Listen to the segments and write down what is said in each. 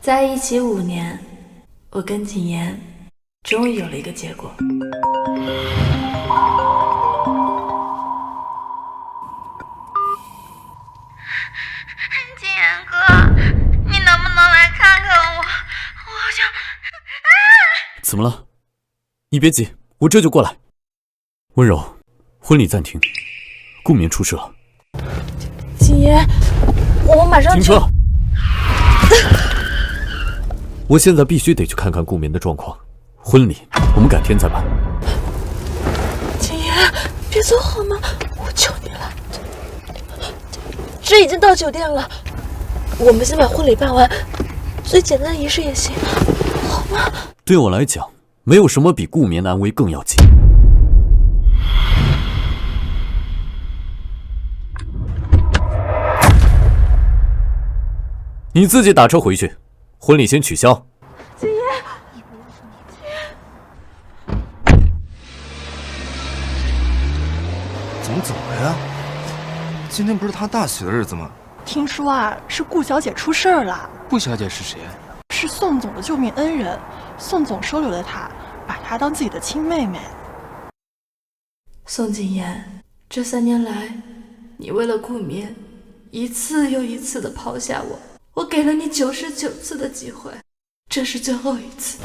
在一起5年，我跟景言终于有了一个结果。景言哥，你能不能来看看我？我好像……怎么了？你别急，我这就过来。温柔，婚礼暂停，顾眠出事了。景言，我马上停车！我现在必须得去看看顾眠的状况，婚礼我们改天再办。景言，别走好吗？我求你了，这已经到酒店了，我们先把婚礼办完，最简单的仪式也行，好吗？对我来讲，没有什么比顾眠的安危更要紧。你自己打车回去，婚礼先取消。景言，怎么走了呀？今天不是他大喜的日子吗？听说啊，是顾小姐出事儿了。顾小姐是谁？是宋总的救命恩人，宋总收留了她，把她当自己的亲妹妹。宋景言，这3年来，你为了顾眠，一次又一次地抛下我，我给了你99次的机会，这是最后一次。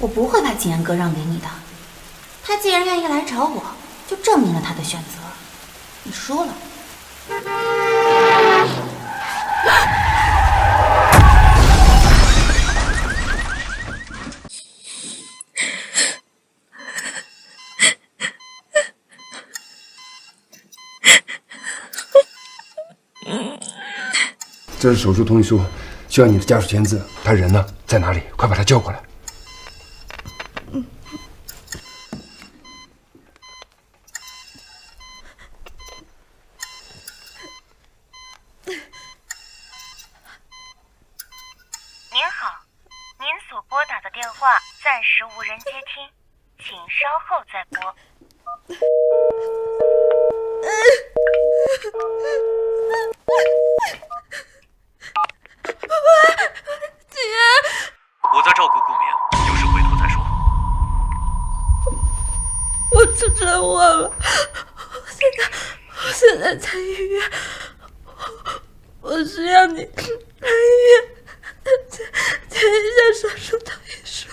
我不会把景言哥让给你的。他既然愿意来找我，就证明了他的选择。你输了。这是手术同意书，需要你的家属签字。他人呢？在哪里？快把他叫过来。您好，您所拨打的电话暂时无人接听，请稍后再拨。我在照顾顾眠，有事回头再说。我出车祸了，我现在在医院，我需要你来医院签一下手术同意书。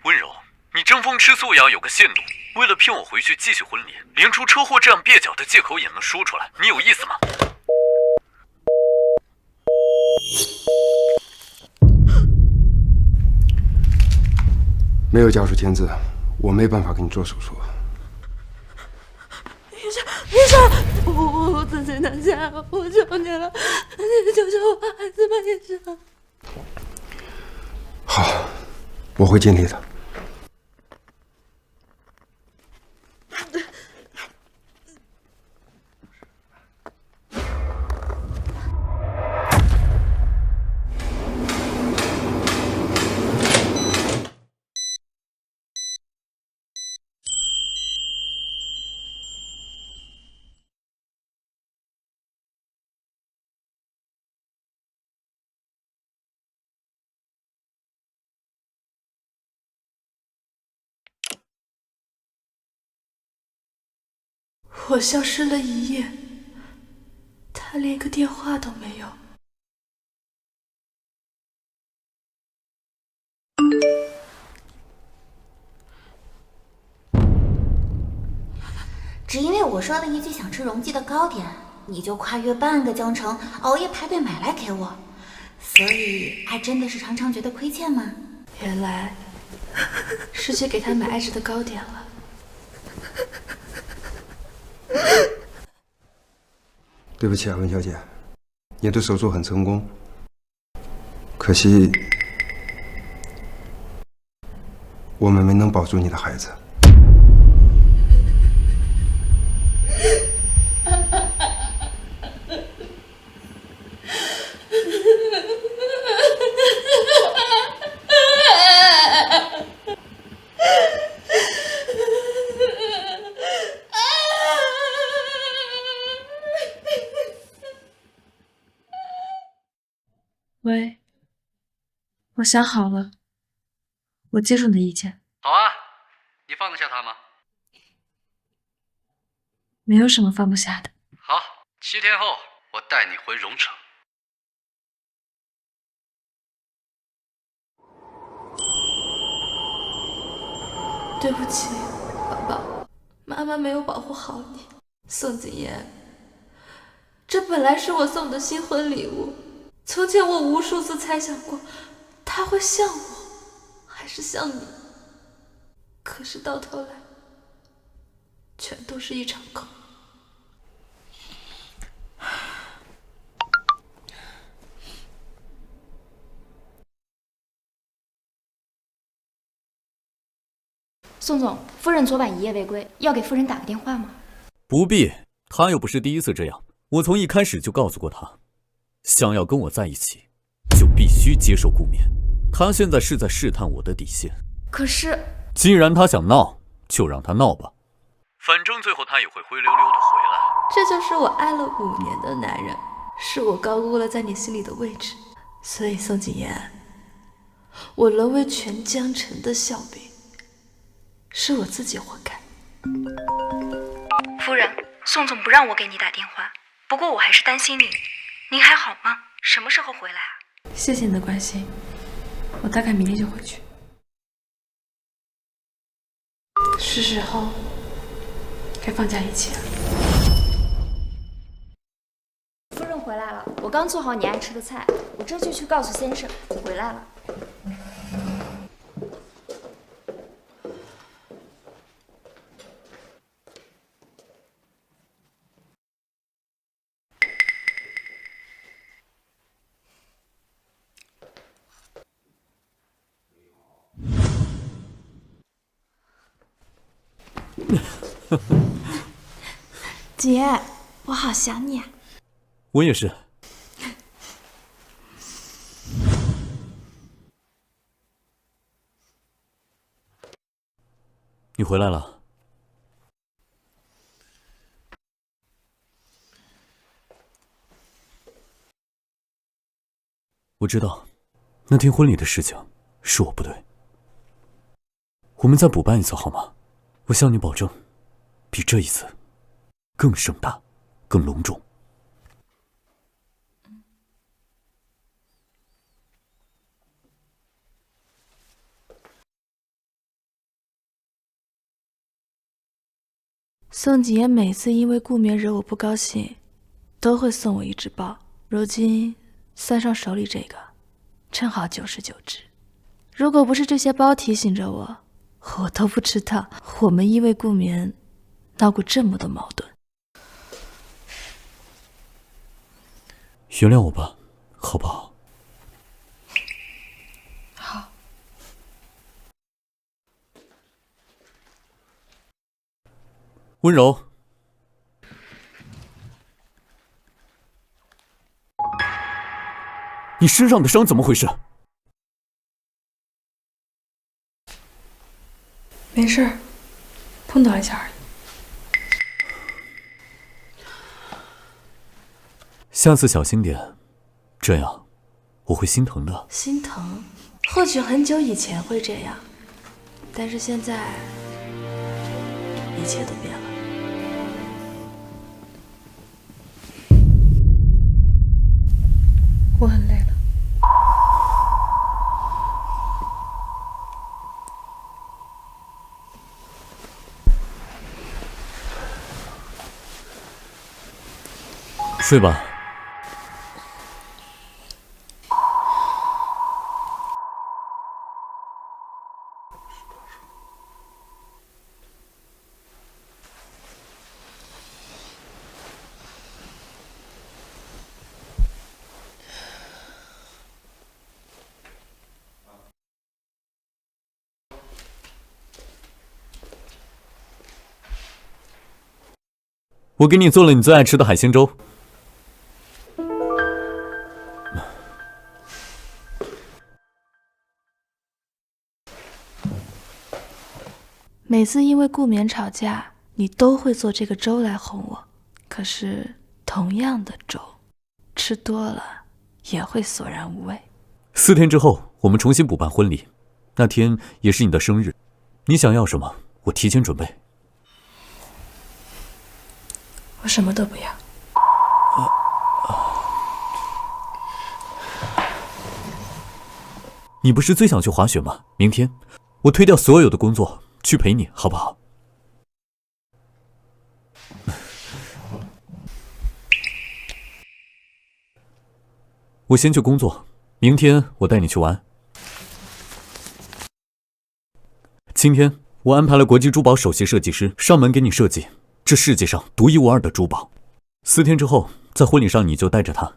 温柔，你争风吃醋也要有个限度。为了骗我回去继续婚礼，连出车祸这样蹩脚的借口也能说出来，你有意思吗？没有家属签字，我没办法给你做手术。医生，我自己拿下，我求你了，你救救我孩子吧，医生。好，我会尽力的。我消失了1夜，他连个电话都没有。只因为我说了一句想吃荣记的糕点，你就跨越半个江城，熬夜排队买来给我，所以还真的是常常觉得亏欠吗？原来是去给他买爱吃的糕点了。对不起啊，温小姐，你的手术很成功，可惜我们没能保住你的孩子。喂，我想好了，我接受你的意见。好啊，你放得下他吗？没有什么放不下的。好，7天后我带你回荣城。对不起，宝宝，妈妈没有保护好你。宋景言，这本来是我送的新婚礼物。从前我无数次猜想过，他会像我，还是像你。可是到头来，全都是一场空。宋总，夫人昨晚一夜未归，要给夫人打个电话吗？不必，他又不是第一次这样。我从一开始就告诉过他，想要跟我在一起，就必须接受顾眠。他现在是在试探我的底线。可是，既然他想闹，就让他闹吧，反正最后他也会灰溜溜的回来。这就是我爱了5年的男人，是我高估了在你心里的位置。所以宋景言，我沦为全江城的笑柄，是我自己活该。夫人，宋总不让我给你打电话，不过我还是担心你。您还好吗？什么时候回来啊？谢谢你的关心，我大概明天就回去。是时候该放假一起了。夫人回来了，我刚做好你爱吃的菜，我这就去告诉先生你回来了。姐，我好想你啊！我也是。你回来了。我知道，那天婚礼的事情是我不对。我们再补办一次好吗？我向你保证，比这一次更盛大，更隆重。宋景言每次因为顾眠惹我不高兴，都会送我一只包。如今算上手里这个，正好99只。如果不是这些包提醒着我，我都不知道我们因为顾眠闹过这么多矛盾。原谅我吧，好不好？好。温柔，你身上的伤怎么回事？没事，碰到一下而已。下次小心点，这样我会心疼的。心疼，或许很久以前会这样，但是现在一切都变了。我很累了。睡吧。我给你做了你最爱吃的海鲜粥。每次因为顾眠吵架，你都会做这个粥来哄我。可是同样的粥，吃多了也会索然无味。4天之后，我们重新补办婚礼，那天也是你的生日。你想要什么，我提前准备。我什么都不要。你不是最想去滑雪吗？明天，我推掉所有的工作去陪你，好不好？我先去工作，明天我带你去玩。今天我安排了国际珠宝首席设计师上门给你设计这世界上独一无二的珠宝。4天之后，在婚礼上你就带着它。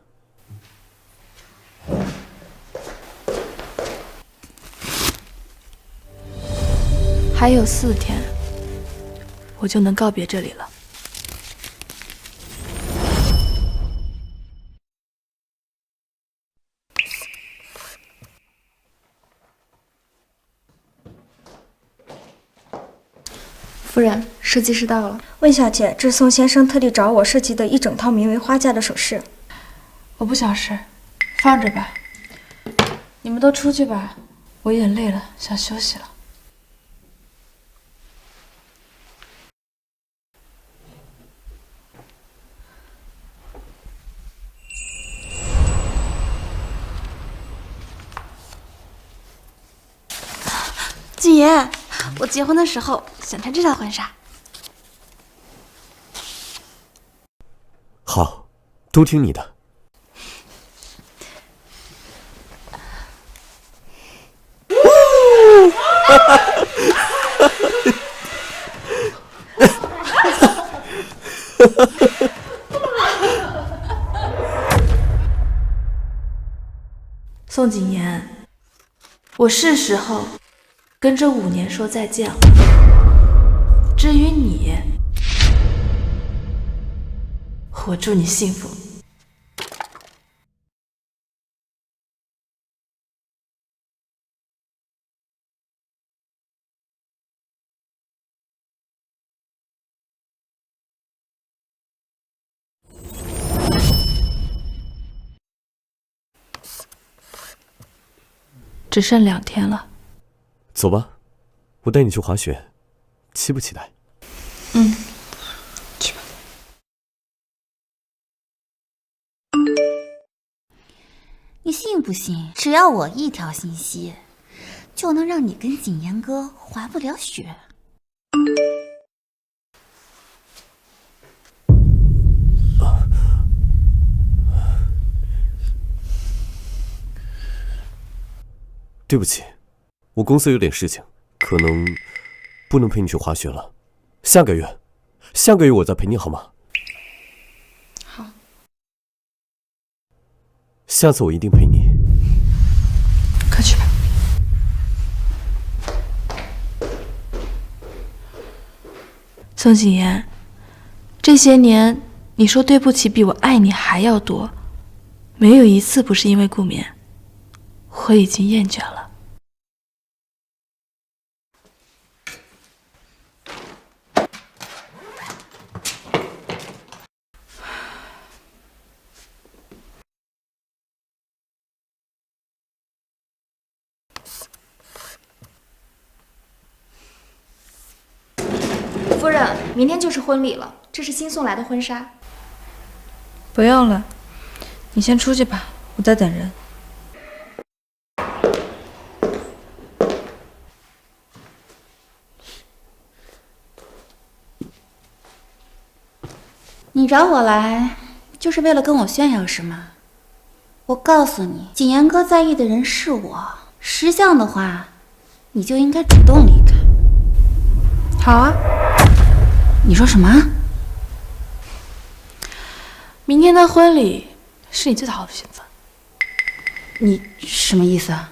还有4天，我就能告别这里了。夫人，设计师到了。温小姐，这是宋先生特地找我设计的一整套名为花架的首饰。我不想试，放着吧。你们都出去吧，我也累了，想休息了。谨言，我结婚的时候想穿这套婚纱。好，都听你的。宋谨言，我是时候跟这5年说再见了。至于你，我祝你幸福。只剩2天了。走吧，我带你去滑雪，期不期待？嗯，去吧。你信不信？只要我一条信息，就能让你跟谨言哥滑不了雪。对不起，我公司有点事情，可能不能陪你去滑雪了。下个月我再陪你好吗？好。下次我一定陪你。快去吧。宋谨言，这些年你说对不起比我爱你还要多，没有一次不是因为顾眠。我已经厌倦了。夫人，明天就是婚礼了，这是新送来的婚纱。不用了，你先出去吧，我在等人。你找我来，就是为了跟我炫耀是吗？我告诉你，谨言哥在意的人是我，识相的话，你就应该主动离开。好啊。你说什么？明天的婚礼是你最好的选择。你什么意思啊？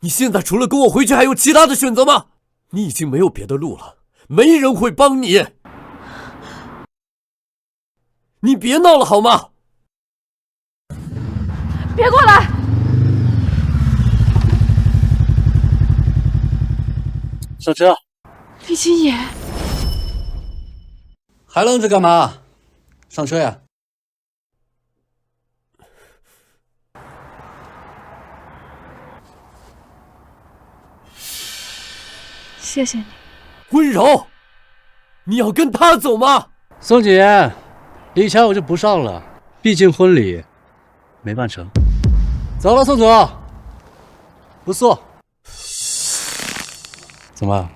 你现在除了跟我回去，还有其他的选择吗？你已经没有别的路了，没人会帮你。你别闹了好吗？别过来！上车。李青野，还愣着干嘛？上车呀！谢谢你。温柔，你要跟他走吗？宋姐，李强我就不上了，毕竟婚礼没办成。走了，宋总。不送。怎么，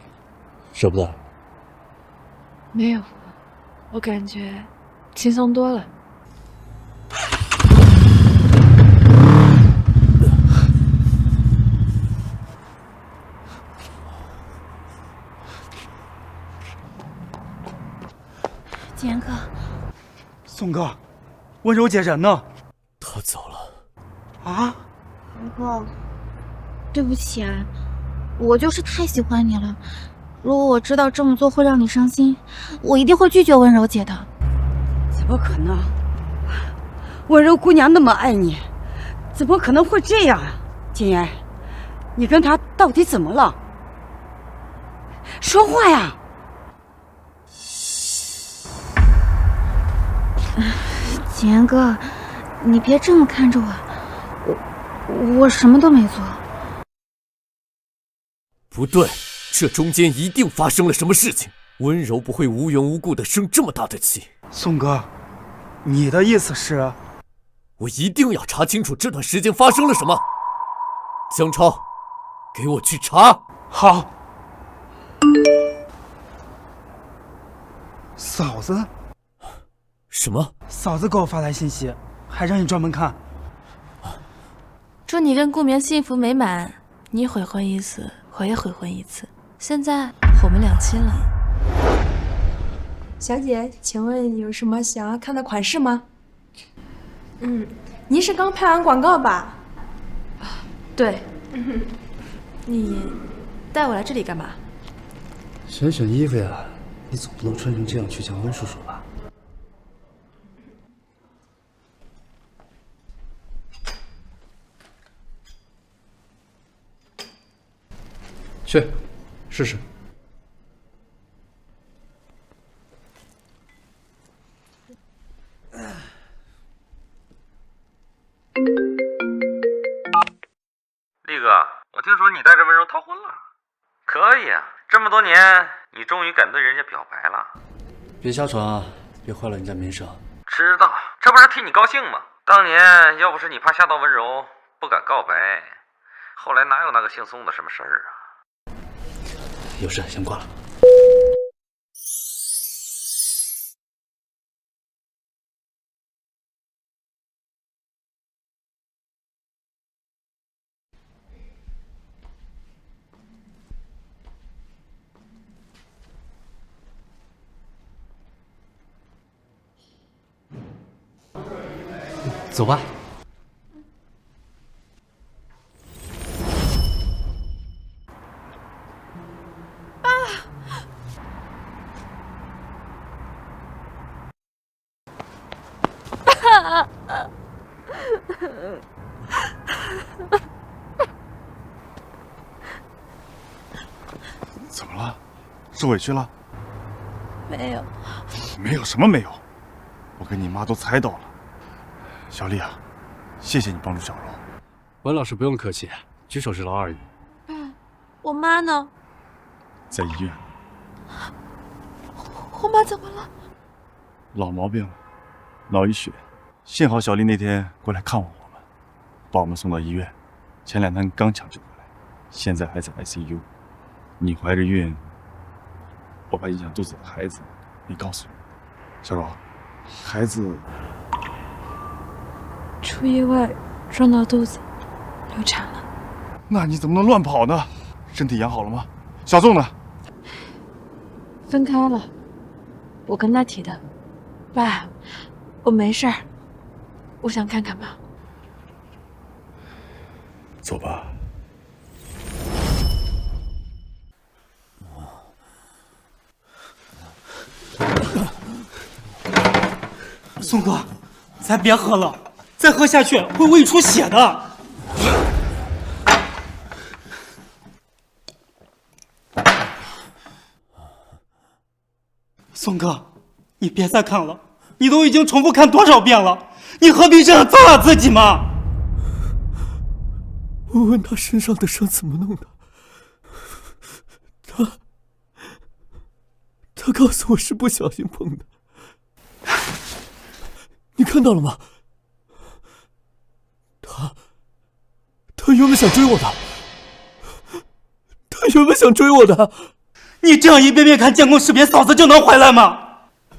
舍不得？没有，我感觉轻松多了。景言哥，宋哥，温柔姐人呢？她走了。啊？哥，对不起啊，我就是太喜欢你了。如果我知道这么做会让你伤心，我一定会拒绝温柔姐的。怎么可能？温柔姑娘那么爱你，怎么可能会这样啊？景言，你跟她到底怎么了？说话呀！景言哥，你别这么看着我什么都没做。不对，这中间一定发生了什么事情。温柔不会无缘无故的生这么大的气。宋哥，你的意思是？我一定要查清楚这段时间发生了什么。江超，给我去查。好。嫂子？什么？嫂子给我发来信息，还让你专门看。祝你跟顾眠幸福美满，你悔婚一次，我也悔婚一次，现在我们两清了。小姐，请问有什么想要看的款式吗？您是刚拍完广告吧？对。你带我来这里干嘛？选选衣服呀，你总不能穿成这样去见温叔叔吧？去，试试。力哥，我听说你带着温柔逃婚了。可以啊，这么多年，你终于敢对人家表白了。别瞎传啊，别坏了人家名声。知道，这不是替你高兴吗？当年要不是你怕吓到温柔，不敢告白，后来哪有那个姓宋的什么事儿啊？有事先挂了。走吧。怎么了？受委屈了？没有。没有什么没有，我跟你妈都猜到了。小丽啊，谢谢你帮助小柔。温老师不用客气，举手之劳而已。爸，我妈呢？在医院。我妈怎么了？老毛病了，脑溢血。幸好小丽那天过来看望我们，把我们送到医院。前2天刚抢救回来，现在还在 ICU。你怀着孕，我怕影响肚子的孩子，没告诉你。小柔，孩子出意外撞到肚子，流产了。那你怎么能乱跑呢？身体养好了吗？小宋呢？分开了，我跟他提的。爸，我没事儿，我想看看妈。走吧。宋哥，咱别喝了，再喝下去会胃出血的。宋哥，你别再看了，你都已经重复看多少遍了，你何必这样糟蹋自己嘛？我问他身上的伤怎么弄的，他告诉我是不小心碰的。你看到了吗？他原本想追我的，他原本想追我的。你这样一遍遍看监控视频，嫂子就能回来吗？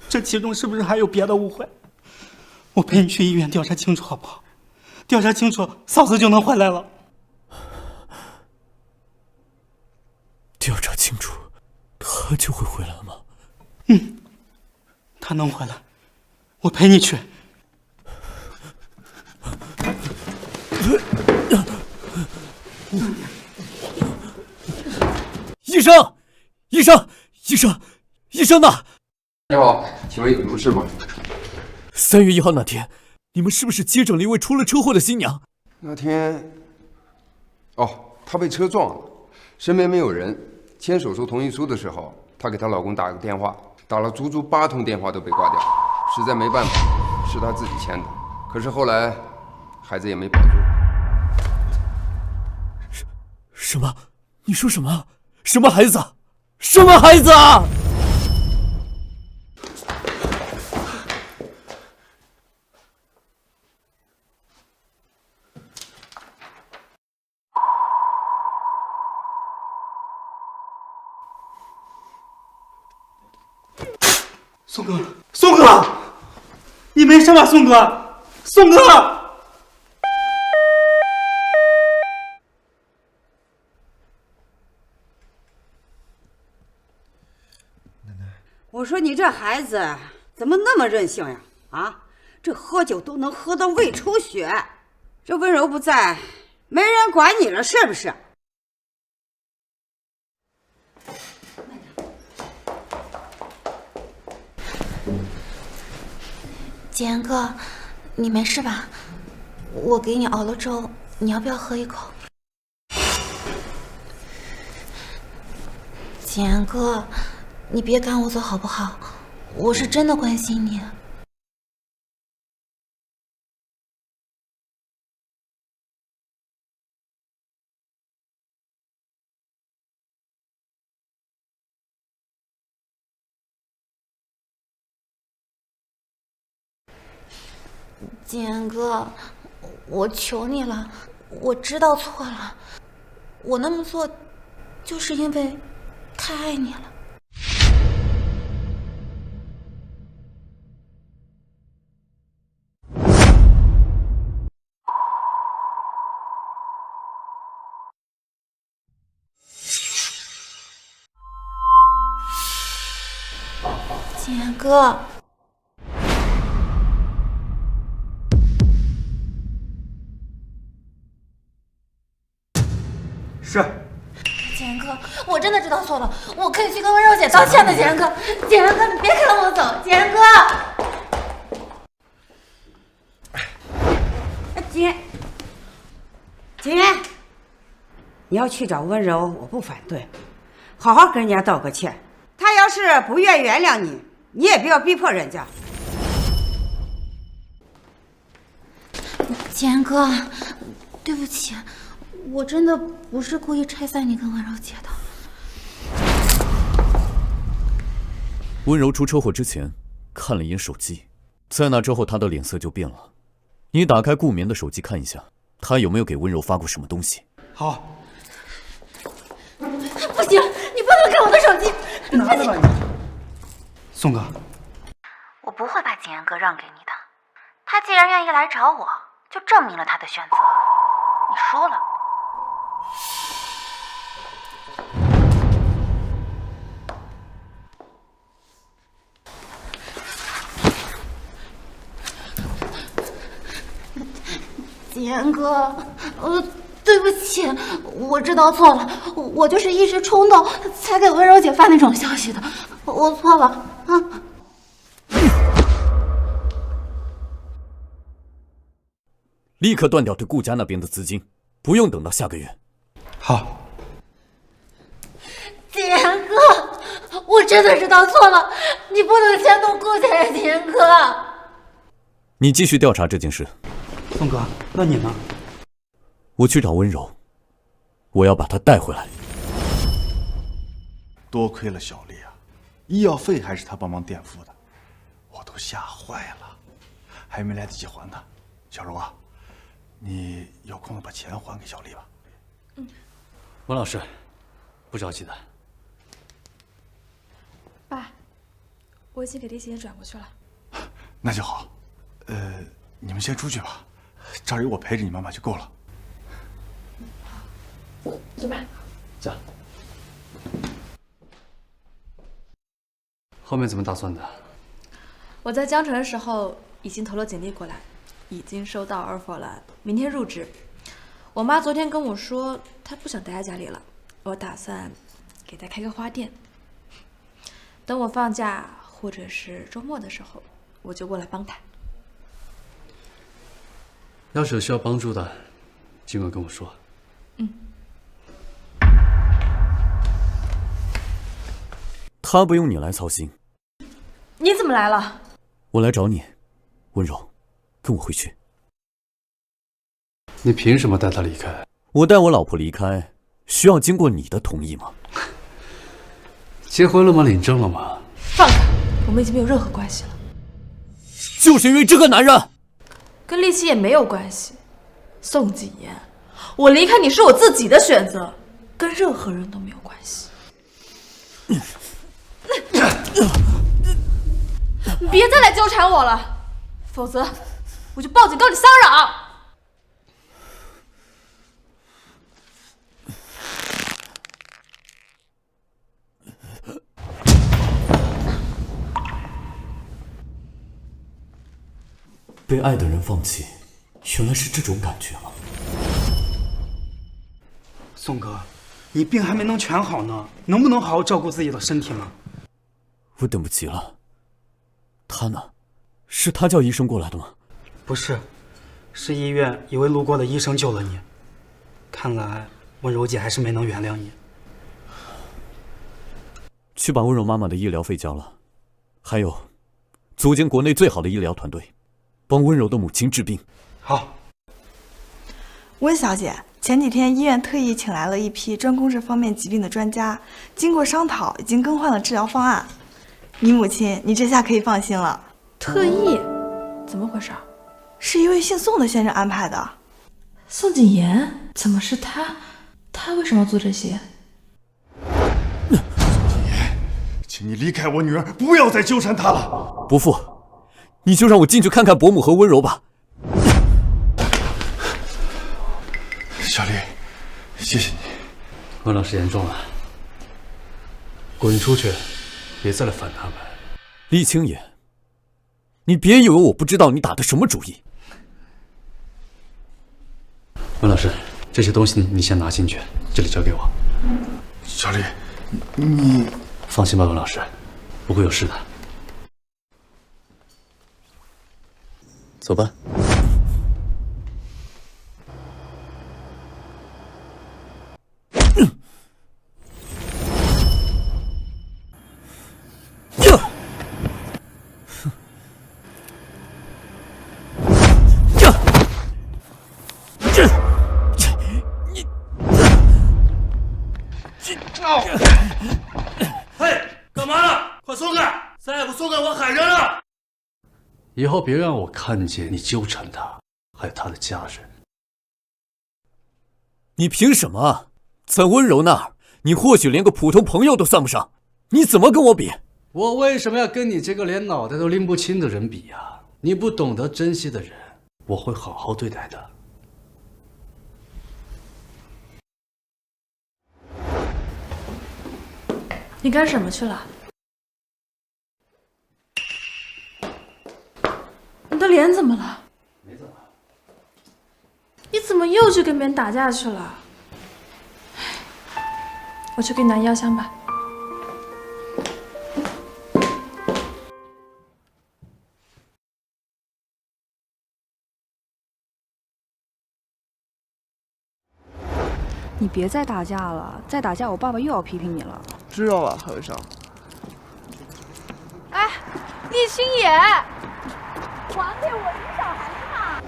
这其中是不是还有别的误会？我陪你去医院调查清楚好不好？调查清楚，嫂子就能回来了。调查清楚，他就会回来吗？嗯，他能回来，我陪你去。医生，医生，医生，医生呢？你好，请问有什么事吗？3月1号那天，你们是不是接诊了一位出了车祸的新娘？那天，她被车撞了，身边没有人。签手术同意书的时候，她给她老公打了个电话，打了足足8通电话都被挂掉，实在没办法，是她自己签的。可是后来，孩子也没保住。什么？你说什么？什么孩子？什么孩子啊？宋哥，宋哥，你没事吧？宋哥，宋哥。我说你这孩子怎么那么任性呀？啊，这喝酒都能喝到胃出血，这温柔不在，没人管你了是不是？简言哥，你没事吧？我给你熬了粥，你要不要喝一口？简言哥，你别赶我走好不好？我是真的关心你。简言哥，我求你了，我知道错了，我那么做就是因为太爱你了。简言哥。是。简言哥，我真的知道错了，我可以去跟温柔姐道歉的。简言哥，简言哥，你别赶我走，简言哥。景言，你要去找温柔，我不反对，好好跟人家道个歉。他要是不愿意原谅你，你也不要逼迫人家。简言哥，对不起。我真的不是故意拆散你跟温柔姐的。温柔出车祸之前看了一眼手机，在那之后她的脸色就变了。你打开顾眠的手机看一下，她有没有给温柔发过什么东西？好。不行，你不能看我的手机。拿着吧你。宋哥，我不会把简言哥让给你的。他既然愿意来找我，就证明了他的选择。你输了。简言哥，对不起，我知道错了，我就是一时冲动才给温柔姐发那种消息的，我错了啊。立刻断掉对顾家那边的资金，不用等到下个月。好。景言哥，我真的知道错了，你不能牵动顾家呀，景言哥。你继续调查这件事。宋哥，那你呢？我去找温柔，我要把她带回来。多亏了小丽啊，医药费还是她帮忙垫付的，我都吓坏了，还没来得及还她。小柔啊，你有空了把钱还给小丽吧。温老师，不着急的。爸，我已经给丽姐转过去了。那就好。你们先出去吧，这儿有我陪着你妈妈就够了。走吧。走。后面怎么打算的？我在江城的时候已经投了简历过来，已经收到 offer 了，明天入职。我妈昨天跟我说，她不想待在家里了，我打算给她开个花店。等我放假或者是周末的时候，我就过来帮她。要是有需要帮助的，尽管跟我说。他不用你来操心。你怎么来了？我来找你，温柔，跟我回去。你凭什么带她离开？我带我老婆离开，需要经过你的同意吗？结婚了吗？领证了吗？放开！我们已经没有任何关系了。就是因为这个男人，跟丽琪也没有关系。宋谨言，我离开你是我自己的选择，跟任何人都没有关系。你别再来纠缠我了，否则我就报警告你骚扰。被爱的人放弃，原来是这种感觉吗？宋哥，你病还没能全好呢，能不能好好照顾自己的身体吗？我等不及了。他呢？是他叫医生过来的吗？不是，是医院一位路过的医生救了你。看来温柔姐还是没能原谅你。去把温柔妈妈的医疗费交了，还有，组建国内最好的医疗团队，帮温柔的母亲治病。好。温小姐，前几天医院特意请来了一批专攻这方面疾病的专家，经过商讨，已经更换了治疗方案。你母亲，你这下可以放心了。特意？怎么回事？是一位姓宋的先生安排的。宋谨言？怎么是他？他为什么要做这些？请你离开我女儿，不要再纠缠她了。伯父，你就让我进去看看伯母和温柔吧。小丽，谢谢你。温老师严重了，滚出去，别再来烦他们。厉青野，你别以为我不知道你打的什么主意。温老师，这些东西你先拿进去，这里交给我。小丽，你放心吧，温老师，不会有事的。走吧。嘿，干嘛呢？快松开！再不松开，我喊人了！以后别让我看见你纠缠他，还有他的家人。你凭什么？在温柔那儿，你或许连个普通朋友都算不上，你怎么跟我比？我为什么要跟你这个连脑袋都拎不清的人比呀？你不懂得珍惜的人，我会好好对待的。你干什么去了？你的脸怎么了？没怎么。你怎么又去跟别人打架去了？我去给你拿医药箱吧。你别再打架了，再打架我爸爸又要批评你了。知道了，何医生。哎，厉星野，还给我一小孩子嘛！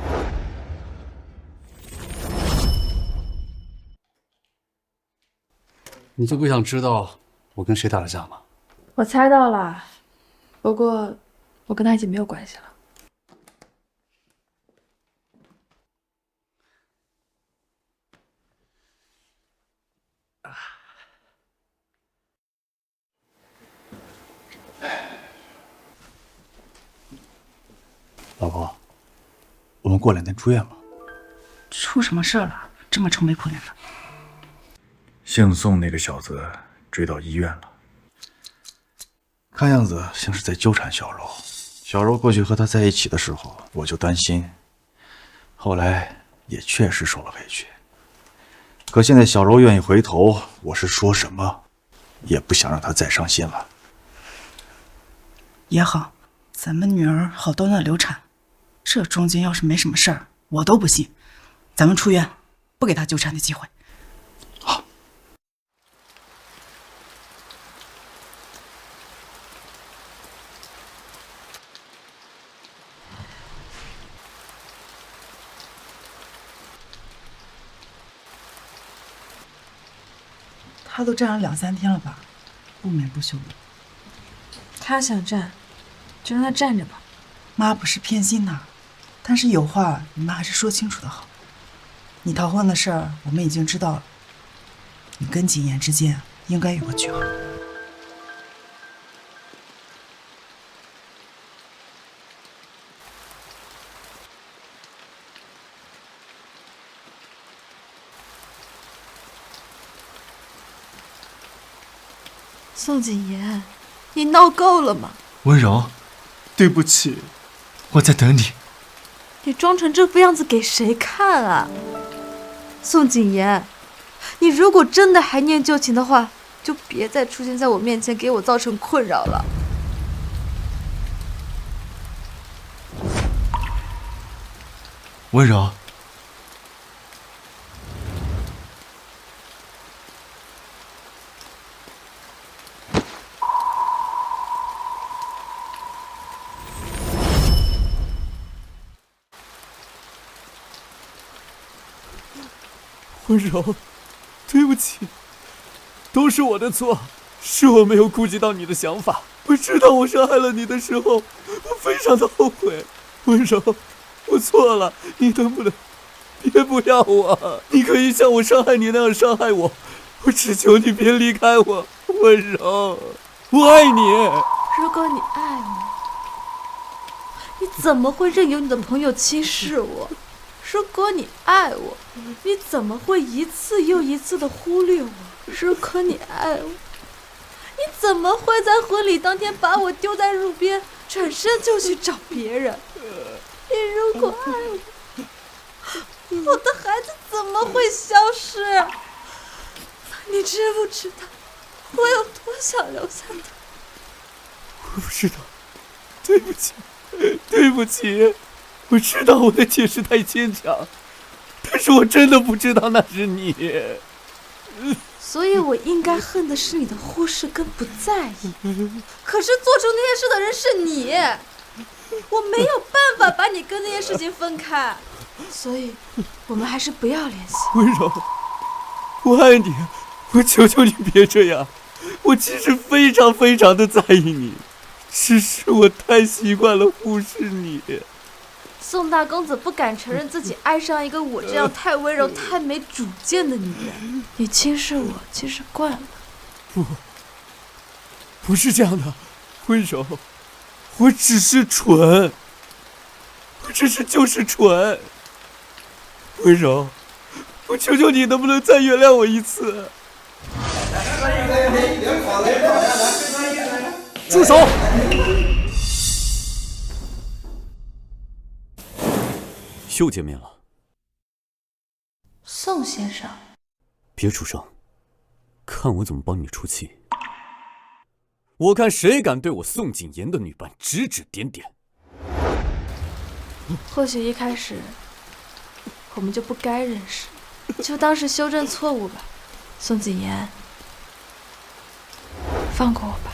你就不想知道我跟谁打了架吗？我猜到了，不过我跟他已经没有关系了。老婆，我们过2天出院吧。出什么事了？这么愁眉苦脸的。姓宋那个小子追到医院了，看样子像是在纠缠小柔。小柔过去和他在一起的时候，我就担心，后来也确实受了委屈。可现在小柔愿意回头，我是说什么也不想让她再伤心了。也好，咱们女儿好端端流产，这中间要是没什么事儿，我都不信。咱们出院，不给她纠缠的机会。他都站了2、3天了吧，不眠不休的。他想站，就让他站着吧。妈不是偏心他，但是有话你妈还是说清楚的好。你逃婚的事儿我们已经知道了，你跟景言之间应该有个句号。宋景言，你闹够了吗？温柔，对不起，我在等你。你装成这副样子给谁看啊？宋景言，你如果真的还念旧情的话，就别再出现在我面前，给我造成困扰了。温柔，温柔，对不起，都是我的错，是我没有顾及到你的想法。我知道我伤害了你的时候，我非常的后悔。温柔，我错了，你能不能别不要我？你可以像我伤害你那样伤害我，我只求你别离开我。温柔，我爱你。如果你爱我，你怎么会任由你的朋友轻视我？如果你爱我，你怎么会一次又一次的忽略我？如果你爱我，你怎么会在婚礼当天把我丢在路边，转身就去找别人？你如果爱我，我的孩子怎么会消失？你知不知道我有多想留下他？我不知道，对不起，对不起。我知道我的解释太牵强，但是我真的不知道那是你。所以我应该恨的是你的忽视跟不在意，可是做出那些事的人是你，我没有办法把你跟那些事情分开，所以我们还是不要联系。温柔，我爱你，我求求你别这样，我其实非常非常的在意你，只是我太习惯了忽视你。宋大公子不敢承认自己爱上一个我这样太温柔、太没主见的女人。你轻视我，其实惯了。不是这样的，温柔，我只是蠢，我只是就是蠢。温柔，我求求你，能不能再原谅我一次？住手！又见面了，宋先生，别出声，看我怎么帮你出气。我看谁敢对我宋景言的女伴指指点点。或许一开始我们就不该认识。就当是修正错误吧。宋子妍，放过我吧。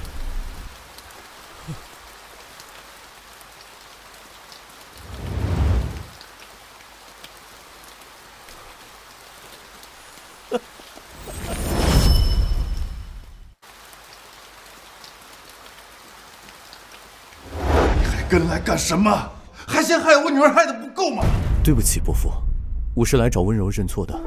跟来干什么？还嫌害我女儿害得不够吗？对不起，伯父，我是来找温柔认错的。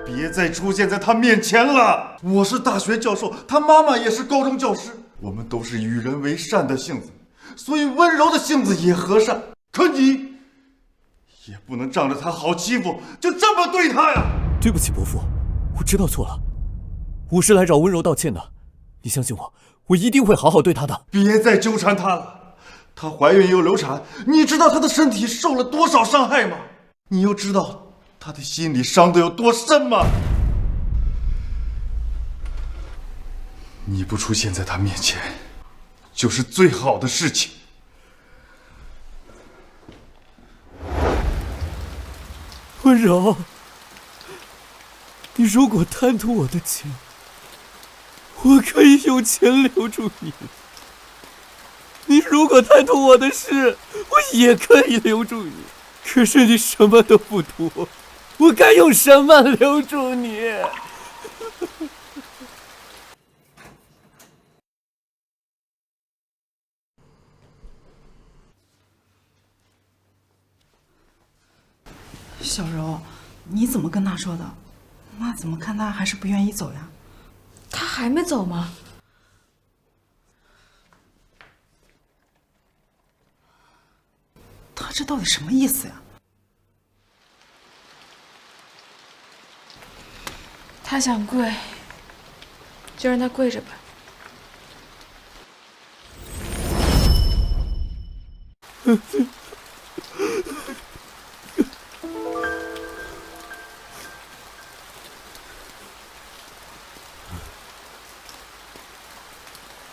你别再出现在她面前了。我是大学教授，她妈妈也是高中教师，我们都是与人为善的性子，所以温柔的性子也和善。可你也不能仗着她好欺负就这么对她呀！对不起，伯父，我知道错了，我是来找温柔道歉的。你相信我，我一定会好好对她的。别再纠缠她了。她怀孕又流产，你知道她的身体受了多少伤害吗？你又知道她的心里伤得有多深吗？你不出现在她面前，就是最好的事情。温柔，你如果贪图我的钱，我可以用钱留住你。你如果贪图我的事，我也可以留住你。可是你什么都不图，我该用什么留住你？小柔，你怎么跟他说的？妈怎么看他还是不愿意走呀？他还没走吗？他这到底什么意思呀？他想跪，就让他跪着吧。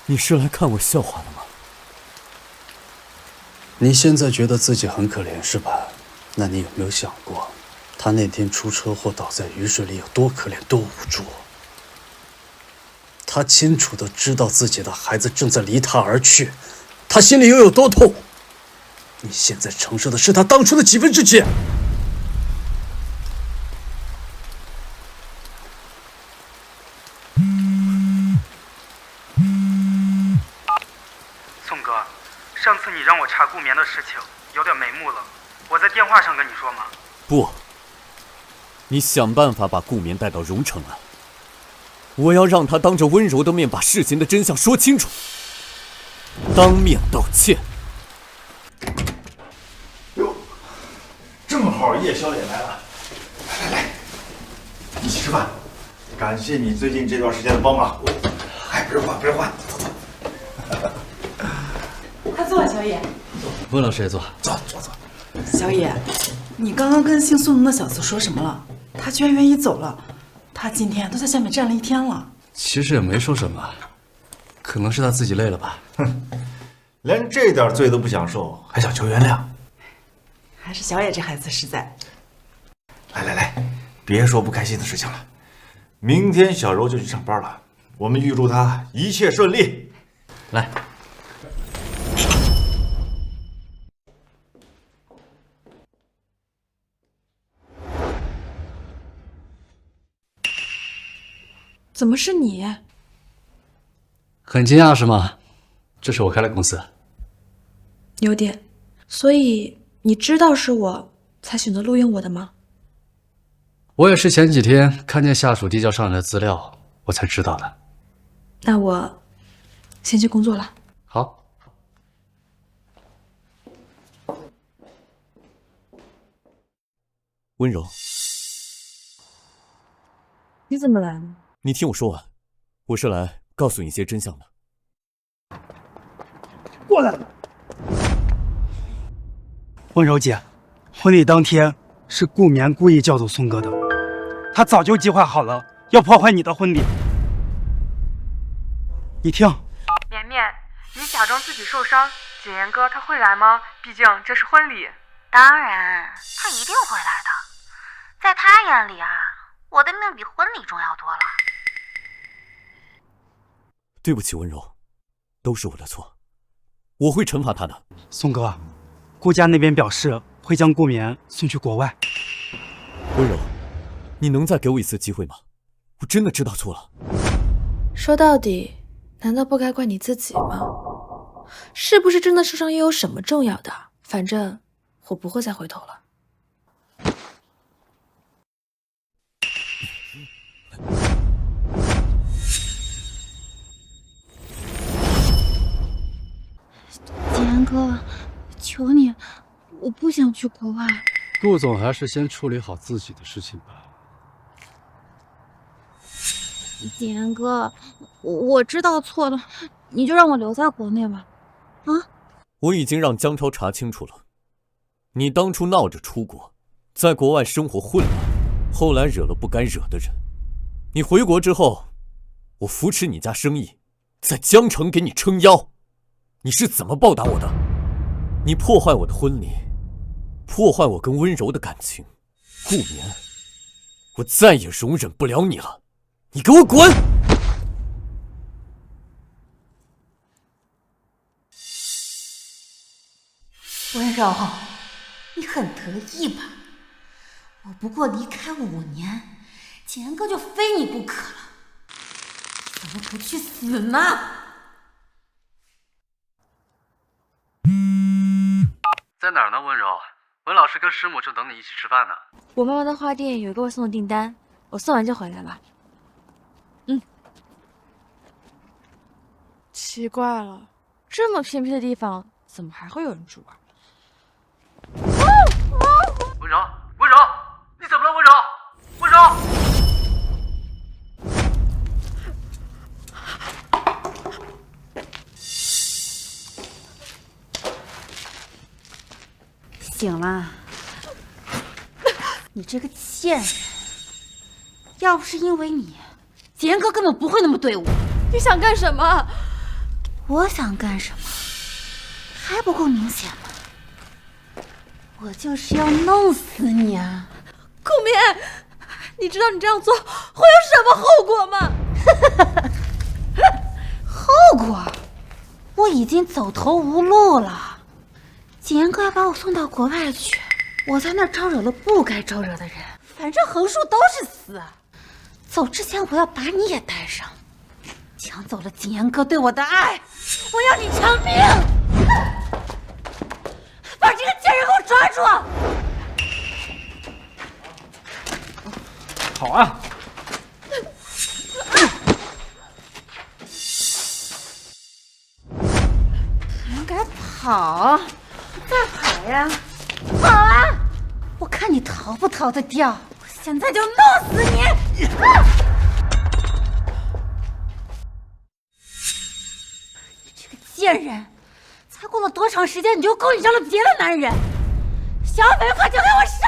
你是来看我笑话的吗？你现在觉得自己很可怜是吧？那你有没有想过，他那天出车祸倒在雨水里有多可怜多无助？他清楚地知道自己的孩子正在离他而去，他心里又有多痛？你现在承受的是他当初的几分之几？宋哥，上次你让我查顾眠的事情有点眉目了，我在电话上跟你说吗？不，你想办法把顾眠带到荣城来，我要让他当着温柔的面把事情的真相说清楚，当面道歉。哟，正好叶宵也来了，来，一起吃饭。感谢你最近这段时间的帮忙。哎，不用换，走。快坐，小野。温老师也坐。坐。小野，你刚刚跟姓宋的那小子说什么了？他居然愿意走了，他今天都在下面站了一天了。其实也没说什么，可能是他自己累了吧。哼，连这点罪都不想受，还想求原谅？还是小野这孩子实在。来，别说不开心的事情了。明天小柔就去上班了，我们预祝她一切顺利。来。怎么是你？很惊讶是吗？这是我开的公司。有点。所以你知道是我才选择录用我的吗？我也是前几天看见下属递交上来的资料，我才知道的。那我先去工作了。好。温柔，你怎么来了？你听我说完，我是来告诉你一些真相的。过来。温柔姐，婚礼当天是顾眠故意叫走宋哥的，他早就计划好了要破坏你的婚礼。你听，绵绵，你假装自己受伤，景言哥他会来吗？毕竟这是婚礼。当然，他一定会来的。在他眼里啊，我的命比婚礼重要多了。对不起，温柔，都是我的错，我会惩罚他的。宋哥，顾家那边表示会将顾眠送去国外。温柔，你能再给我一次机会吗？我真的知道错了。说到底，难道不该怪你自己吗？是不是真的受伤又有什么重要的？反正我不会再回头了。简言哥，求你，我不想去国外。顾总还是先处理好自己的事情吧。简言哥，我知道错了，你就让我留在国内吧。啊？我已经让江涛查清楚了，你当初闹着出国，在国外生活混乱，后来惹了不该惹的人。你回国之后，我扶持你家生意，在江城给你撑腰，你是怎么报答我的？你破坏我的婚礼，破坏我跟温柔的感情，顾眠，我再也容忍不了你了，你给我滚！温柔，你很得意吧？我不过离开5年，简言哥就非你不可了，怎么不去死呢？在哪儿呢，温柔？文老师跟师母正等你一起吃饭呢。我妈妈的花店有一个外送的订单，我送完就回来了。奇怪了，这么偏僻的地方，怎么还会有人住啊？温柔，温柔，你怎么了，温柔？温柔！醒了，你这个贱人！要不是因为你，简言哥根本不会那么对我。你想干什么？我想干什么，还不够明显吗？我就是要弄死你啊！顾眠，你知道你这样做会有什么后果吗？后果？我已经走投无路了。简言哥要把我送到国外去，我在那儿招惹了不该招惹的人，反正横竖都是死。走之前我要把你也带上，抢走了简言哥对我的爱，我要你偿命！把这个贱人给我抓住！好啊！还敢跑？再跑呀！跑啊！我看你逃不逃得掉！我现在就弄死你！你这个贱人！才过了多长时间，你就勾引上了别的男人？小北，快就给我上！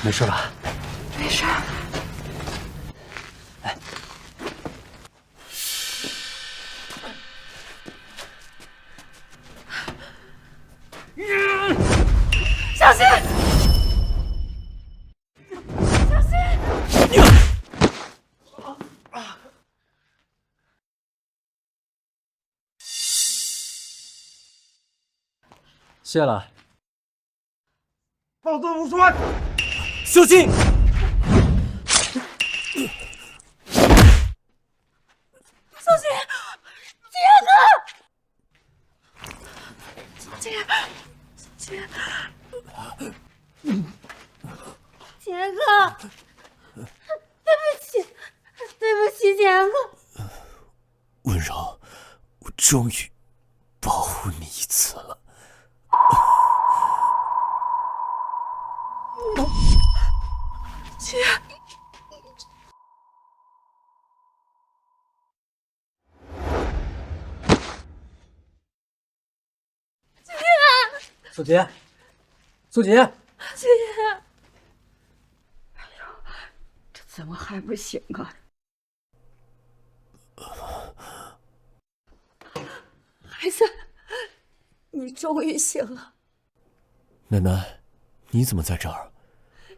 没事吧？没事。小心！小心！谢了。放纵无传！小心！小心！简言哥！简言，简言哥，对不起，对不起，简言哥。温柔，我终于保护你一次了。姐，素洁，素洁，姐，哎呦，这次怎么还不醒啊？孩子，你终于醒了。奶奶，你怎么在这儿？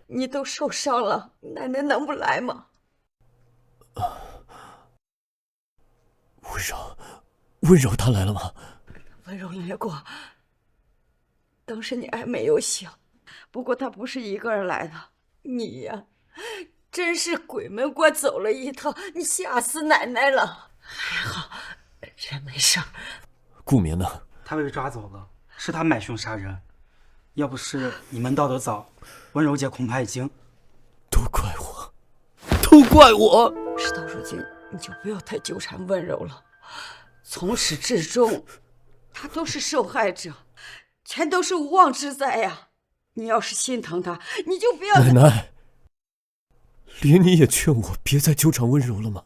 你都受伤了，奶奶能不来吗？温柔她来了吗？温柔来过，当时你还没有醒。不过她不是一个人来的，你呀，真是鬼门关走了一趟，你吓死奶奶了。还好，人没事。顾眠呢？他被抓走了，是他买凶杀人。要不是你们到得早，温柔姐恐怕已经……都怪我，都怪我！事到如今，你就不要太纠缠温柔了。从始至终，她都是受害者，全都是无妄之灾呀！你要是心疼她，你就不要……奶奶，连你也劝我别再纠缠温柔了吗？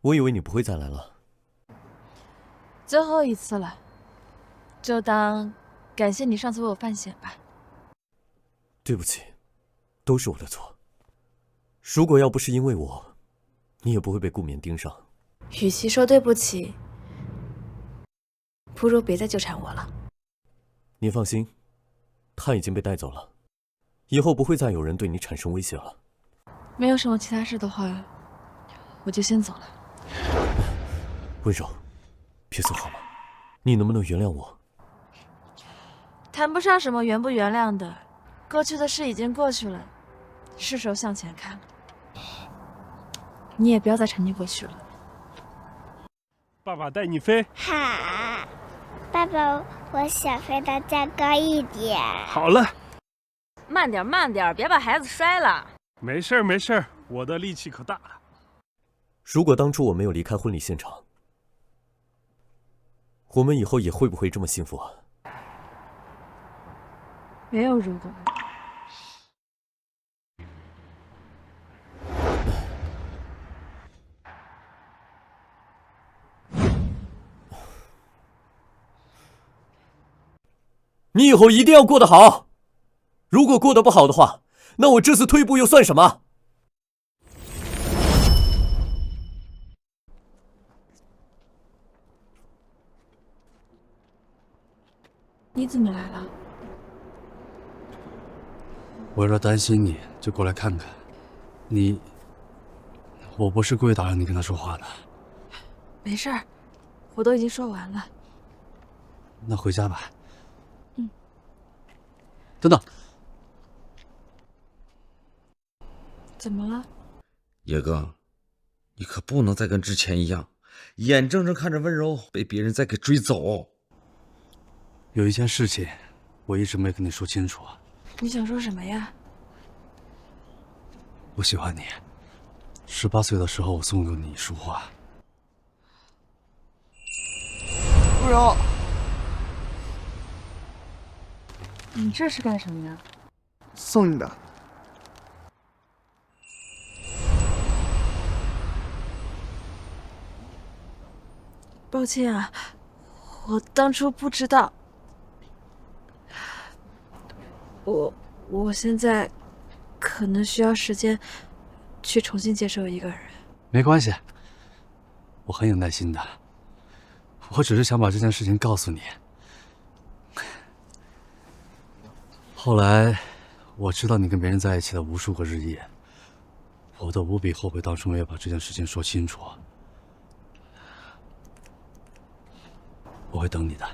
我以为你不会再来了。最后一次了，就当感谢你上次为我犯险吧。对不起，都是我的错。如果要不是因为我，你也不会被顾眠盯上。与其说对不起，不如别再纠缠我了。你放心，他已经被带走了，以后不会再有人对你产生威胁了。没有什么其他事的话，我就先走了。温柔，别走好吗？你能不能原谅我？谈不上什么原不原谅的，过去的事已经过去了，是时候向前看了。你也不要再沉溺过去了。爸爸带你飞。好，爸爸，我想飞得再高一点。好了，慢点慢点，别把孩子摔了。没事儿没事儿，我的力气可大了。如果当初我没有离开婚礼现场，我们以后也会不会这么幸福啊？没有如果。你以后一定要过得好，如果过得不好的话，那我这次退步又算什么？你怎么来了？我有点担心你，就过来看看。我不是故意打扰你跟他说话的。没事儿，我都已经说完了。那回家吧。嗯。等等，怎么了？野哥，你可不能再跟之前一样，眼睁睁看着温柔被别人再给追走。有一件事情，我一直没跟你说清楚。你想说什么呀？我喜欢你。18岁的时候，我送过你一束花。温柔，你这是干什么呀？送你的。抱歉啊，我当初不知道。我现在可能需要时间去重新接受一个人。没关系，我很有耐心的。我只是想把这件事情告诉你。后来我知道你跟别人在一起的无数个日夜，我都无比后悔当初没有把这件事情说清楚。我会等你的。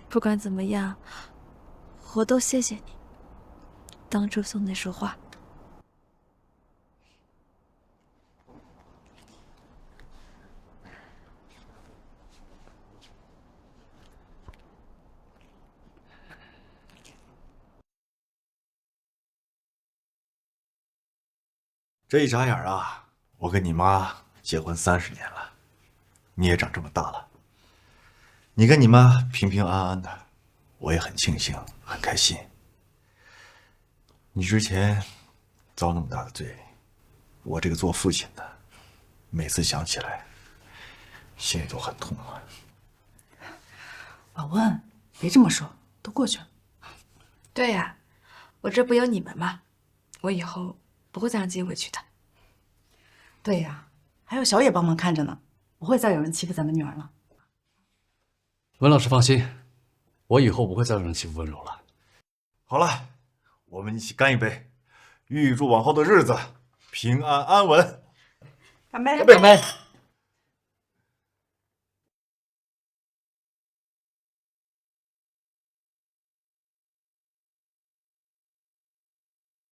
不管怎么样，我都谢谢你当初送那束花。这一眨眼啊，我跟你妈结婚30年了，你也长这么大了，你跟你妈平平安安的，我也很庆幸，很开心。你之前遭那么大的罪，我这个做父亲的，每次想起来，心里都很痛啊。宝文，别这么说，都过去了。对呀，我这不有你们吗？我以后不会再让自己委屈的。对呀，还有小野帮忙看着呢，不会再有人欺负咱们女儿了。文老师放心，我以后不会再让人欺负温柔了。好了，我们一起干一杯，预祝往后的日子平安安稳。干杯！干杯！